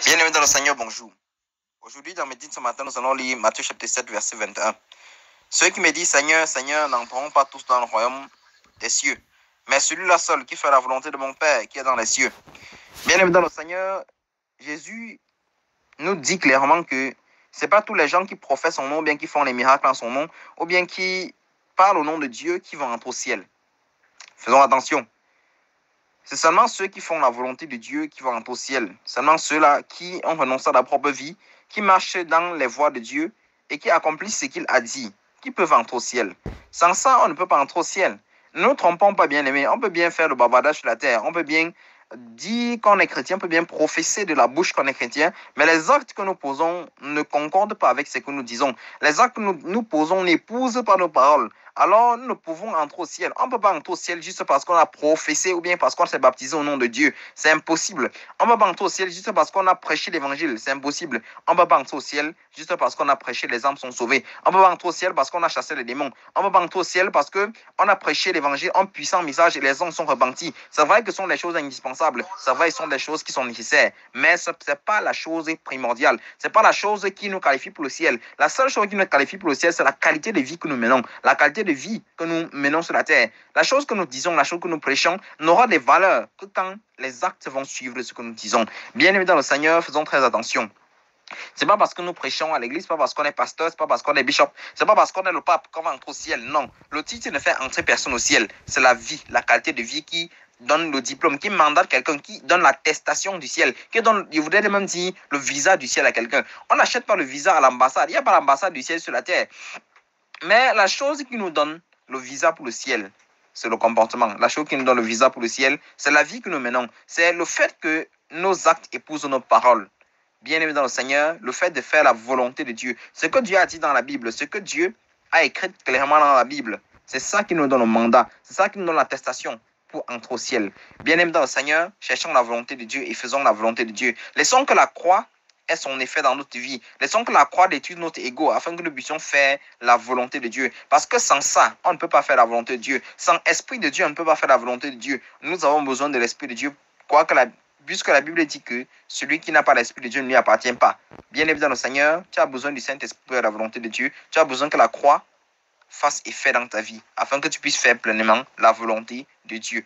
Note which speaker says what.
Speaker 1: Bien-aimés dans le Seigneur, bonjour. Aujourd'hui, dans Médite ce matin, nous allons lire Matthieu chapitre 7, verset 21. Ceux qui me disent Seigneur, Seigneur, n'entreront pas tous dans le royaume des cieux, mais celui-là seul qui fait la volonté de mon Père qui est dans les cieux. Bien-aimés dans le Seigneur, Jésus nous dit clairement que ce n'est pas tous les gens qui professent son nom, ou bien qui font les miracles en son nom, ou bien qui parlent au nom de Dieu qui vont entrer au ciel. Faisons attention. C'est seulement ceux qui font la volonté de Dieu qui vont entrer au ciel. Seulement ceux-là qui ont renoncé à leur propre vie, qui marchent dans les voies de Dieu et qui accomplissent ce qu'il a dit, qui peuvent entrer au ciel. Sans ça, on ne peut pas entrer au ciel. Ne nous trompons pas, bien-aimés. On peut bien faire le bavardage sur la terre. On peut bien dire qu'on est chrétien, on peut bien professer de la bouche qu'on est chrétien, mais les actes que nous posons ne concordent pas avec ce que nous disons. Les actes que nous posons n'épousent pas nos paroles. Alors, nous ne pouvons entrer au ciel. On ne peut pas entrer au ciel juste parce qu'on a professé ou bien parce qu'on s'est baptisé au nom de Dieu. C'est impossible. On ne peut pas entrer au ciel juste parce qu'on a prêché l'évangile. C'est impossible. On ne peut pas entrer au ciel juste parce qu'on a prêché les âmes sont sauvées. On ne peut pas entrer au ciel parce qu'on a chassé les démons. On ne peut pas entrer au ciel parce qu'on a prêché l'évangile en puissant message et les hommes sont repentis. C'est vrai que ce sont des choses indispensables. C'est vrai que ce sont des choses qui sont nécessaires. Mais ce n'est pas la chose primordiale. Ce n'est pas la chose qui nous qualifie pour le ciel. La seule chose qui nous qualifie pour le ciel, c'est la qualité de vie que nous menons. La qualité de vie que nous menons sur la terre. La chose que nous disons, la chose que nous prêchons n'aura des valeurs que quand les actes vont suivre ce que nous disons. Bien évidemment, le Seigneur, faisons très attention. C'est pas parce que nous prêchons à l'église, c'est pas parce qu'on est pasteur, c'est pas parce qu'on est bishop, c'est pas parce qu'on est le pape qu'on va entrer au ciel. Non, le titre ne fait entrer personne au ciel. C'est la vie, la qualité de vie qui donne le diplôme, qui mandate quelqu'un, qui donne l'attestation du ciel, qui donne, je voudrais même dire, le visa du ciel à quelqu'un. On n'achète pas le visa à l'ambassade. Il n'y a pas l'ambassade du ciel sur la terre. Mais la chose qui nous donne le visa pour le ciel, c'est le comportement. La chose qui nous donne le visa pour le ciel, c'est la vie que nous menons. C'est le fait que nos actes épousent nos paroles. Bien-aimés dans le Seigneur, le fait de faire la volonté de Dieu. Ce que Dieu a dit dans la Bible, ce que Dieu a écrit clairement dans la Bible, c'est ça qui nous donne le mandat. C'est ça qui nous donne l'attestation pour entrer au ciel. Bien-aimés dans le Seigneur, cherchons la volonté de Dieu et faisons la volonté de Dieu. Laissons que la croix ait son effet dans notre vie. Laissons que la croix détruise notre ego afin que nous puissions faire la volonté de Dieu. Parce que sans ça, on ne peut pas faire la volonté de Dieu. Sans l'Esprit de Dieu, on ne peut pas faire la volonté de Dieu. Nous avons besoin de l'Esprit de Dieu. Puisque la Bible dit que celui qui n'a pas l'Esprit de Dieu ne lui appartient pas. Bien évidemment, le Seigneur, tu as besoin du Saint-Esprit pour la volonté de Dieu. Tu as besoin que la croix fasse effet dans ta vie afin que tu puisses faire pleinement la volonté de Dieu.